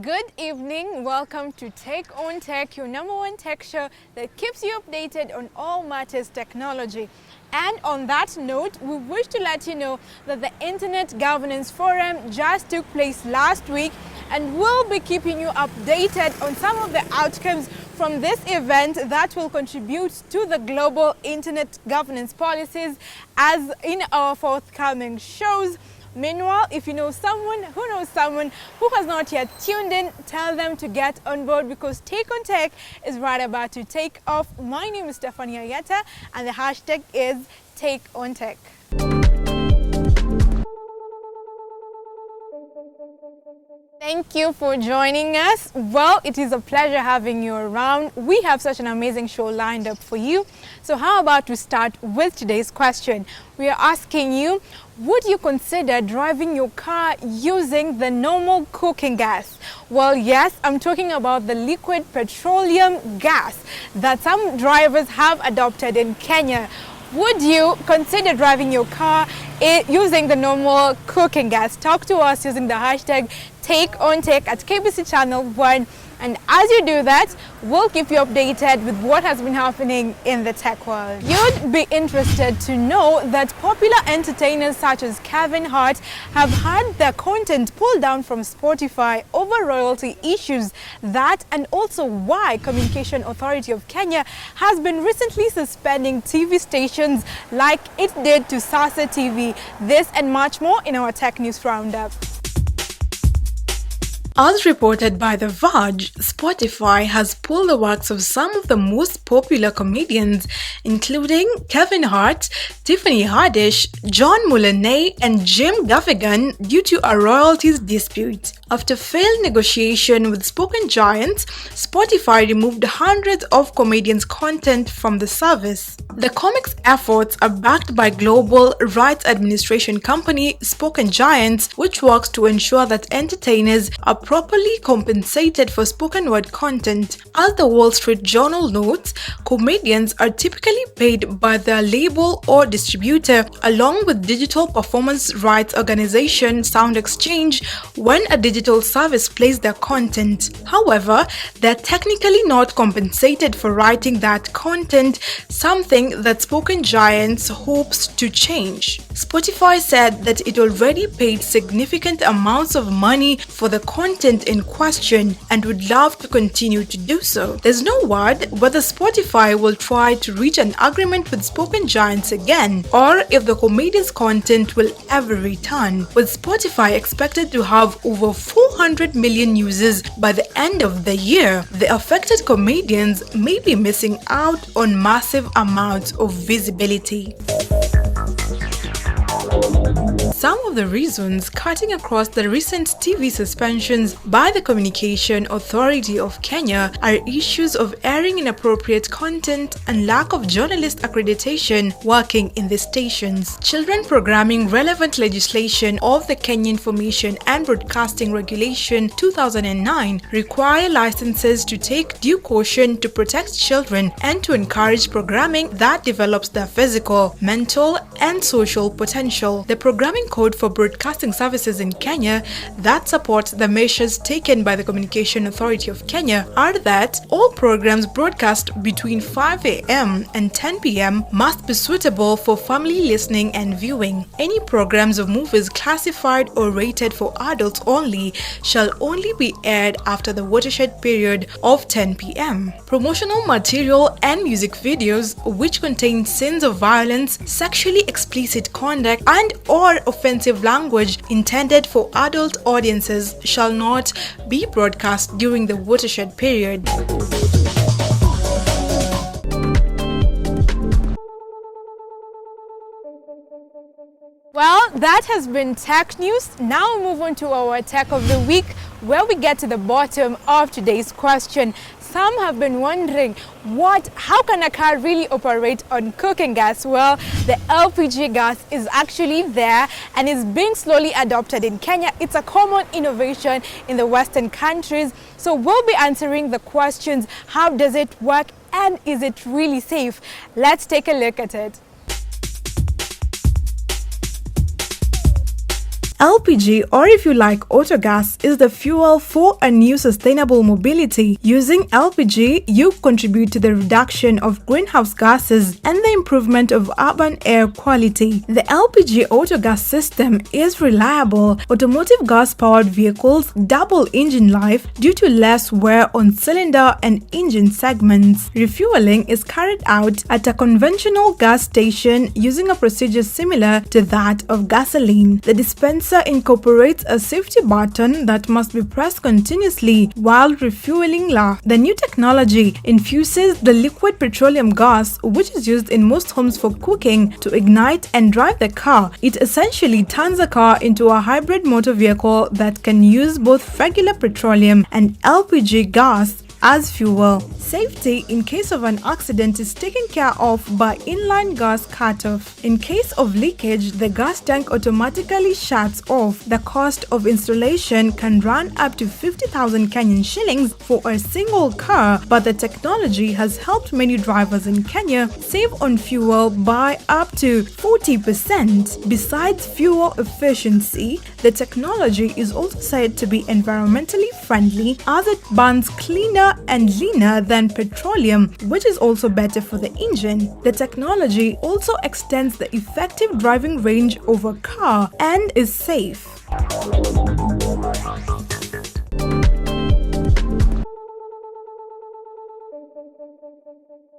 Good evening, welcome to Take on Tech, your number one tech show that keeps you updated on all matters technology. And on that note, we wish to let you know that the Internet Governance Forum just took place last week, and we'll be keeping you updated on some of the outcomes from this event that will contribute to the global internet governance policies as in our forthcoming shows. Meanwhile, if you know someone who knows someone who has not yet tuned in, tell them to get on board because Take on Tech is right about to take off. My name is Ayieta and the hashtag is Take on Tech. Thank you for joining us. Well, it is a pleasure having you around. We have such an amazing show lined up for you. So how about we start with today's question? We are asking you, would you consider driving your car using the normal cooking gas? Well, yes, I'm talking about the liquid petroleum gas that some drivers have adopted in Kenya. Would you consider driving your car using the normal cooking gas? Talk to us using the hashtag TakeOnTech at KBC Channel 1. And as you do that, we'll keep you updated with what has been happening in the tech world. You'd be interested to know that popular entertainers such as Kevin Hart have had their content pulled down from Spotify over royalty issues. That and also why Communication Authority of Kenya has been recently suspending TV stations like it did to Sasa TV. This and much more in our Tech News Roundup. As reported by The Verge, Spotify has pulled the works of some of the most popular comedians, including Kevin Hart, Tiffany Haddish, John Mulaney, and Jim Gaffigan due to a royalties dispute. After failed negotiation with Spoken Giants, Spotify removed hundreds of comedians' content from the service. The comics' efforts are backed by global rights administration company Spoken Giants, which works to ensure that entertainers are properly compensated for spoken word content. As the Wall Street Journal notes, comedians are typically paid by their label or distributor, along with digital performance rights organization Sound Exchange, when a digital service plays their content. However, they're technically not compensated for writing that content, something that Spoken Giants hopes to change. Spotify said that it already paid significant amounts of money for the content in question and would love to continue to do so. There's no word whether Spotify will try to reach an agreement with Spoken Giants again or if the comedian's content will ever return, with Spotify expected to have over 400 million users by the end of the year. The affected comedians may be missing out on massive amounts of visibility. Some of the reasons cutting across the recent TV suspensions by the Communication Authority of Kenya are issues of airing inappropriate content and lack of journalist accreditation working in the stations. Children programming relevant legislation of the Kenya Information and Broadcasting Regulation 2009 require licenses to take due caution to protect children and to encourage programming that develops their physical, mental, and social potential. The programming code for broadcasting services in Kenya that supports the measures taken by the Communication Authority of Kenya are that all programs broadcast between 5 a.m. and 10 p.m. must be suitable for family listening and viewing. Any programs of movies classified or rated for adults only shall only be aired after the watershed period of 10 p.m. Promotional material and music videos which contain scenes of violence, sexually explicit conduct, and or offensive language intended for adult audiences shall not be broadcast during the watershed period. Well, that has been tech news. Now we move on to our tech of the week, where we get to the bottom of today's question. Some have been wondering, how can a car really operate on cooking gas? Well, the LPG gas is actually there and is being slowly adopted in Kenya. It's a common innovation in the Western countries. So we'll be answering the questions, how does it work and is it really safe? Let's take a look at it. LPG, or if you like autogas, is the fuel for a new sustainable mobility. Using LPG, you contribute to the reduction of greenhouse gases and the improvement of urban air quality. The LPG autogas system is reliable. Automotive gas-powered vehicles double engine life due to less wear on cylinder and engine segments. Refueling is carried out at a conventional gas station using a procedure similar to that of gasoline. The dispenser incorporates a safety button that must be pressed continuously while refueling. The new technology infuses the liquid petroleum gas, which is used in most homes for cooking, to ignite and drive the car. It essentially turns a car into a hybrid motor vehicle that can use both regular petroleum and LPG gas as fuel. Safety in case of an accident is taken care of by inline gas cutoff. In case of leakage, the gas tank automatically shuts off. The cost of installation can run up to 50,000 Kenyan shillings for a single car, but the technology has helped many drivers in Kenya save on fuel by up to 40%. Besides fuel efficiency, the technology is also said to be environmentally friendly as it burns cleaner and leaner than petroleum, which is also better for the engine. The technology also extends the effective driving range of a car and is safe.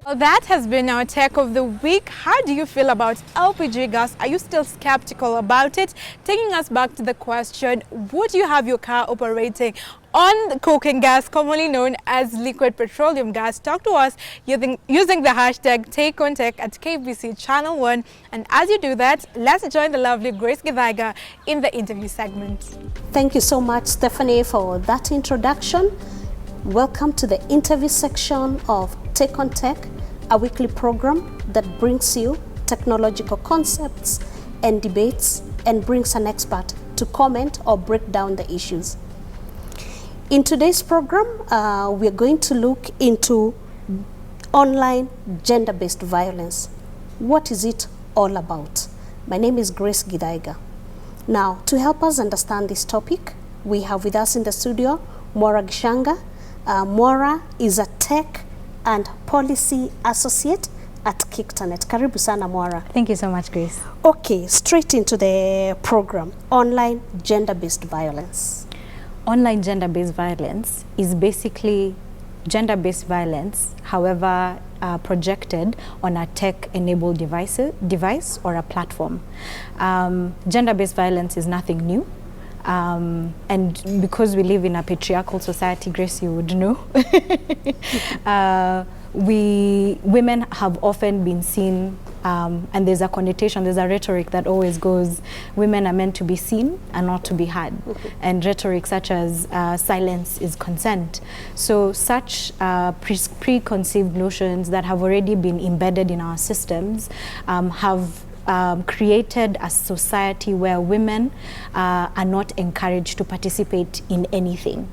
Well, that has been our Tech of the Week. How do you feel about LPG gas? Are you still skeptical about it? Taking us back to the question, would you have your car operating on cooking gas, commonly known as liquid petroleum gas? Talk to us using the hashtag TakeOnTech at KBC Channel 1. And as you do that, let's join the lovely Grace Githaiga in the interview segment. Thank you so much, Stephanie, for that introduction. Welcome to the interview section of Take on Tech, a weekly program that brings you technological concepts and debates and brings an expert to comment or break down the issues. In today's program, we're going to look into online gender-based violence. What is it all about? My name is Grace Githaiga. Now, to help us understand this topic, we have with us in the studio Mwara Gishanga. Mwara is a tech and policy associate at Kiktanet. Karibu sana, Mwara. Thank you so much, Grace. Okay, straight into the program. Online gender-based violence. Online gender-based violence is basically gender-based violence, however projected on a tech-enabled device or a platform. Gender-based violence is nothing new. And because we live in a patriarchal society, Grace, you would know, women have often been seen, and there's a connotation, there's a rhetoric that always goes, women are meant to be seen and not to be heard. And rhetoric such as silence is consent. So such preconceived notions that have already been embedded in our systems have created a society where women are not encouraged to participate in anything.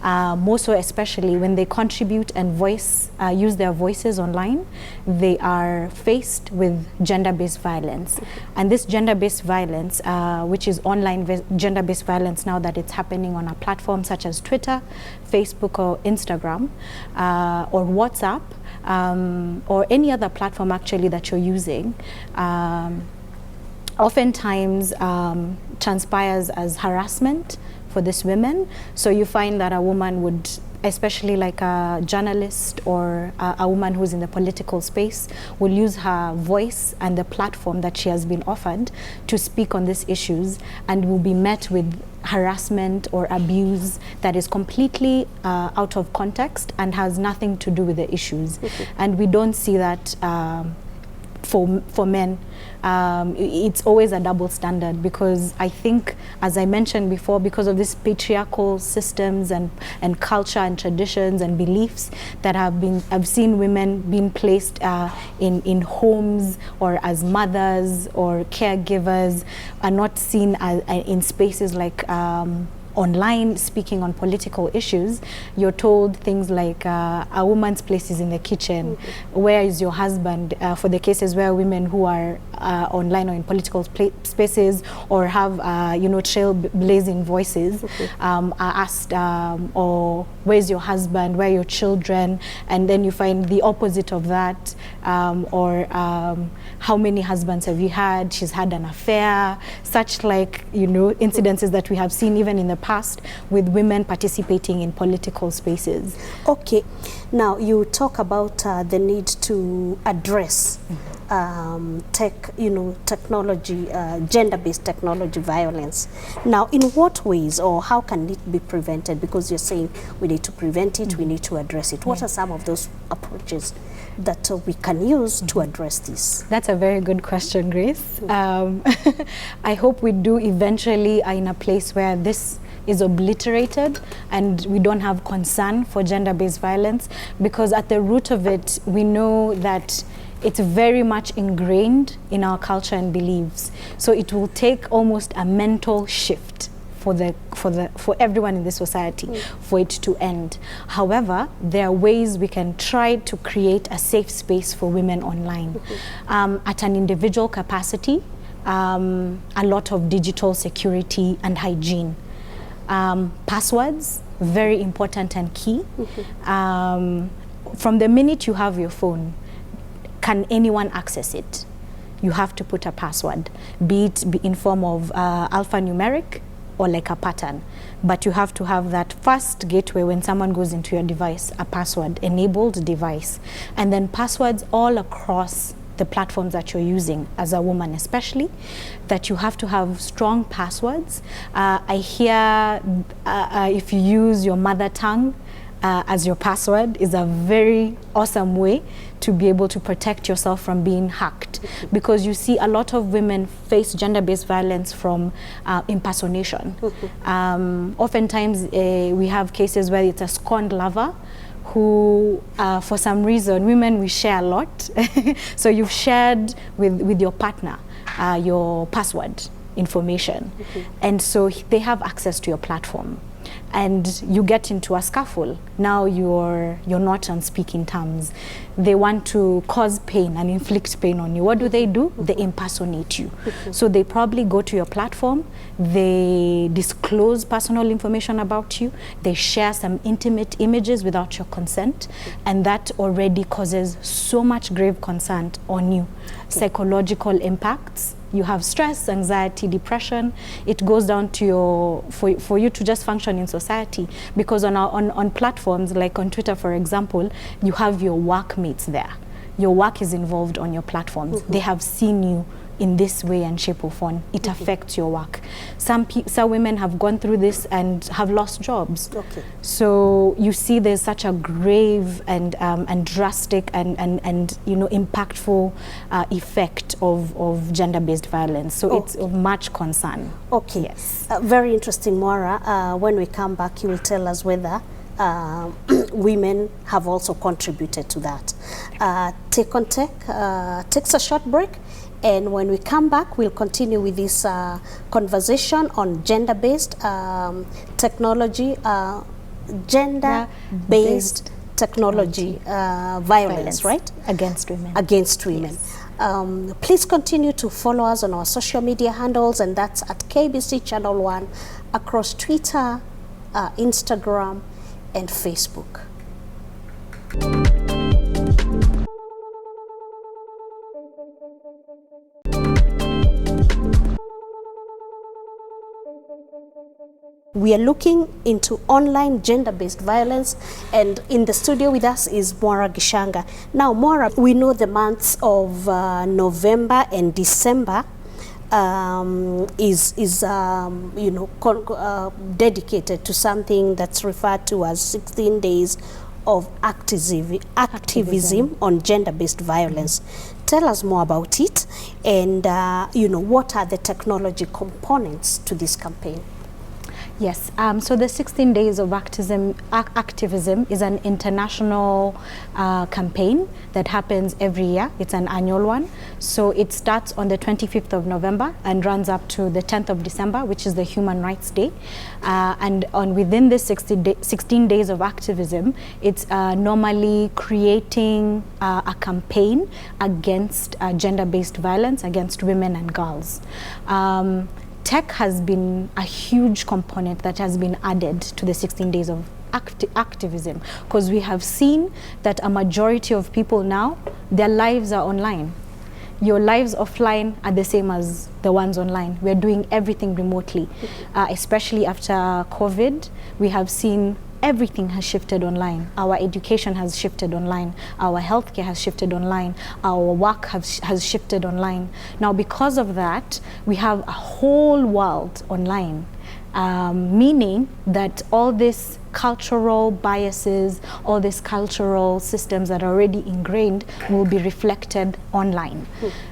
More so especially when they contribute and use their voices online, they are faced with gender-based violence. And this gender-based violence, which is online gender-based violence now that it's happening on a platform such as Twitter, Facebook or Instagram, or WhatsApp, or any other platform actually that you're using, oftentimes transpires as harassment for these women. So you find that a woman would, especially like a journalist or a woman who's in the political space, will use her voice and the platform that she has been offered to speak on these issues, and will be met with harassment or abuse that is completely out of context and has nothing to do with the issues. And we don't see that for men. It's always a double standard, because I think, as I mentioned before, because of these patriarchal systems and culture and traditions and beliefs that I've seen women being placed in homes or as mothers or caregivers, are not seen as, in spaces like online speaking on political issues. You're told things like a woman's place is in the kitchen. Where is your husband? For the cases where women who are online or in political spaces, or have trailblazing voices, are asked, or where's your husband, where are your children, and then you find the opposite of that, or how many husbands have you had? She's had an affair. Such incidences that we have seen even in the past with women participating in political spaces. Okay, now you talk about the need to address technology, gender-based technology violence. Now, in what ways, or how can it be prevented? Because you're saying we need to prevent it, we need to address it. What are some of those approaches that we can use to address this? That's a very good question, Grace. I hope we do eventually are in a place where this is obliterated and we don't have concern for gender-based violence, because at the root of it, we know that it's very much ingrained in our culture and beliefs. So it will take almost a mental shift for everyone in the society for it to end. However, there are ways we can try to create a safe space for women online. At an individual capacity, a lot of digital security and hygiene. Passwords, very important and key. From the minute you have your phone, can anyone access it? You have to put a password, be it in form of alphanumeric or like a pattern. But you have to have that first gateway when someone goes into your device, a password-enabled device. And then passwords all across the platforms that you're using as a woman, especially, that you have to have strong passwords. I hear if you use your mother tongue as your password is a very awesome way to be able to protect yourself from being hacked, because you see a lot of women face gender-based violence from impersonation. Oftentimes we have cases where it's a scorned lover who, for some reason, women, we share a lot. So you've shared with your partner your password information, and so they have access to your platform. And you get into a scuffle. Now you're not on speaking terms. They want to cause pain and inflict pain on you. What do? They impersonate you. So they probably go to your platform, they disclose personal information about you, they share some intimate images without your consent, and that already causes so much grave concern on you. Psychological impacts. You have stress, anxiety, depression. It goes down to for you to just function in society, because on platforms like on Twitter, for example, you have your workmates there. Your work is involved on your platforms. They have seen you in this way and shape or form. It affects your work. Some women have gone through this and have lost jobs. So you see there's such a grave and drastic and impactful effect of gender-based violence. So it's of much concern. Yes. Very interesting, Maura. When we come back, you will tell us whether women have also contributed to that. Take on Tech takes a short break, and when we come back, we'll continue with this conversation on gender-based technology, gender-based technology violence, right? Against women. Against women. Yes. Please continue to follow us on our social media handles, and that's at KBC Channel 1 across Twitter, Instagram, and Facebook. We are looking into online gender-based violence, and in the studio with us is Maura Gishanga. Now, Maura, we know the months of November and December is dedicated to something that's referred to as 16 days of activism on gender-based violence. Tell us more about it, and what are the technology components to this campaign? Yes, so the 16 Days of Activism is an international campaign that happens every year. It's an annual one. So it starts on the 25th of November and runs up to the 10th of December, which is the Human Rights Day. And within this 16 Days of Activism, it's normally creating a campaign against gender-based violence against women and girls. Tech has been a huge component that has been added to the 16 days of activism, because we have seen that a majority of people now, their lives are online. Your lives offline are the same as the ones online. We're doing everything remotely, especially after COVID. We have seen everything has shifted online. Our education has shifted online. Our healthcare has shifted online. Our work has shifted online. Now, because of that, we have a whole world online, meaning that all these cultural biases, all these cultural systems that are already ingrained will be reflected online.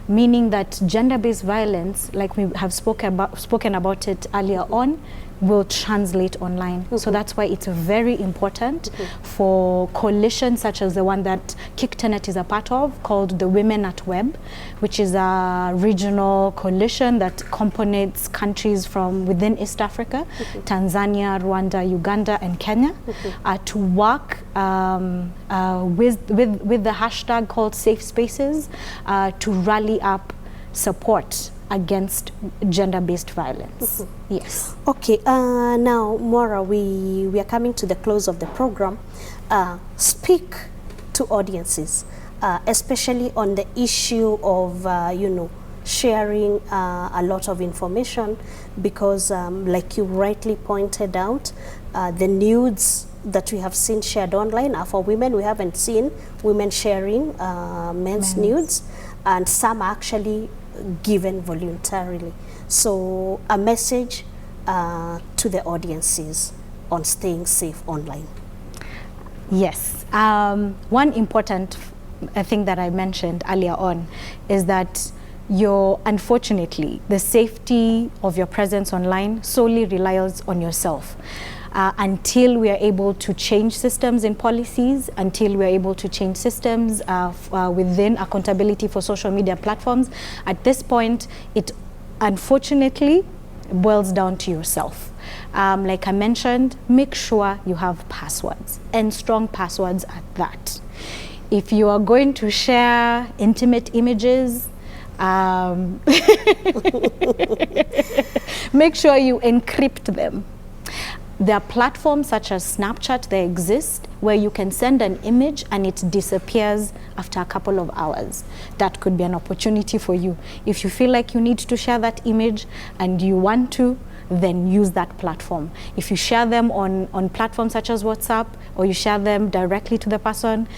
Meaning that gender-based violence, like we have spoken about it earlier on, will translate online. So that's why it's very important for coalitions such as the one that KickTenet is a part of, called the Women at Web, which is a regional coalition that components countries from within East Africa, Tanzania, Rwanda, Uganda, and Kenya, to work with the hashtag called Safe Spaces to rally up support against gender-based violence. Yes. Okay, now Mora, we are coming to the close of the program. Speak to audiences, especially on the issue of, sharing a lot of information, because like you rightly pointed out, the nudes that we have seen shared online are for women. We haven't seen women sharing men's nudes, and some are actually given voluntarily. So a message to the audiences on staying safe online. Yes. One important thing that I mentioned earlier on is that unfortunately, the safety of your presence online solely relies on yourself. Until we are able to change systems and policies, until we are able to change systems within accountability for social media platforms, at this point, it unfortunately boils down to yourself. Like I mentioned, make sure you have passwords, and strong passwords at that. If you are going to share intimate images, make sure you encrypt them. There are platforms such as Snapchat that exist where you can send an image and it disappears after a couple of hours. That could be an opportunity for you. If you feel like you need to share that image and you want to, then use that platform. If you share them on platforms such as WhatsApp, or you share them directly to the person,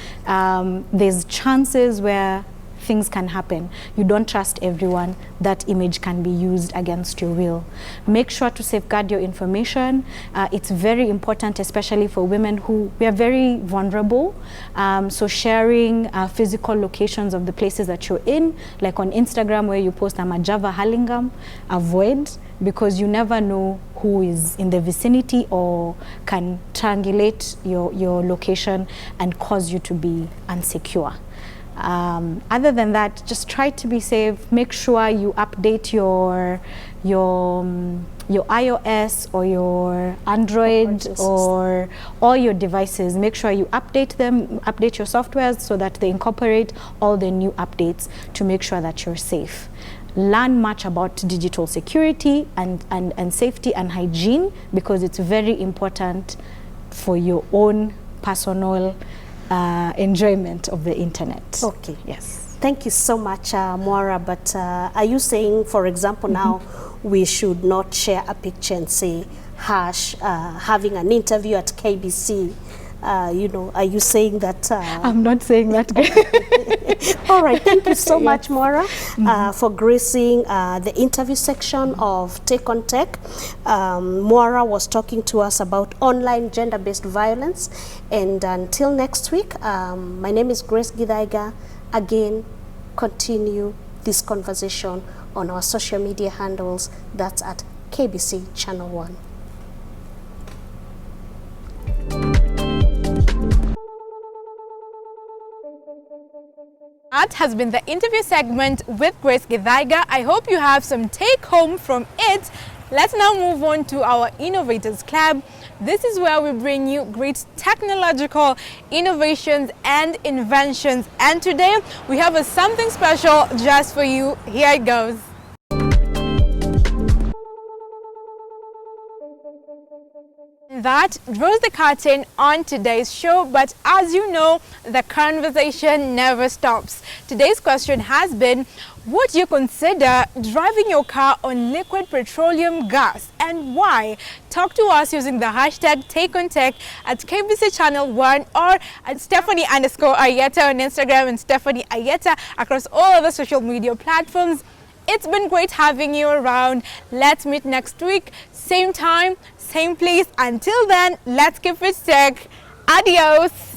there's chances where things can happen. You don't trust everyone. That image can be used against your will. Make sure to safeguard your information. It's very important, especially for women who we are very vulnerable. So sharing physical locations of the places that you're in, like on Instagram where you post I'm a Java Hurlingham, avoid, because you never know who is in the vicinity or can triangulate your location and cause you to be insecure. Other than that, just try to be safe. Make sure you update your iOS or your Android or all your devices. Make sure you update them, update your softwares so that they incorporate all the new updates to make sure that you're safe. Learn much about digital security and safety and hygiene, because it's very important for your own personal enjoyment of the internet. Okay. Yes. Thank you so much, Moira. But are you saying, for example, now we should not share a picture and say having an interview at KBC? Are you saying that? I'm not saying that. All right. Thank you so much, Moira, for gracing the interview section of Take on Tech. Moira was talking to us about online gender-based violence. And until next week, my name is Grace Githaiga. Again, continue this conversation on our social media handles. That's at KBC Channel 1. that has been the interview segment with Grace Githaiga. I hope you have some take home from it. Let's now move on to our Innovators Club. This is where we bring you great technological innovations and inventions. And today we have something special just for you. Here it goes. That draws the curtain on today's show, but as you know, the conversation never stops. Today's question has been, would you consider driving your car on liquid petroleum gas, and why? Talk to us using the hashtag TakeOnTech at KBC Channel 1 or at Stephanie_Ayieta on Instagram and Stephanie Ayieta across all other social media platforms. It's been great having you around. Let's meet next week, same time, same place. Until then, let's keep it tech. Adios.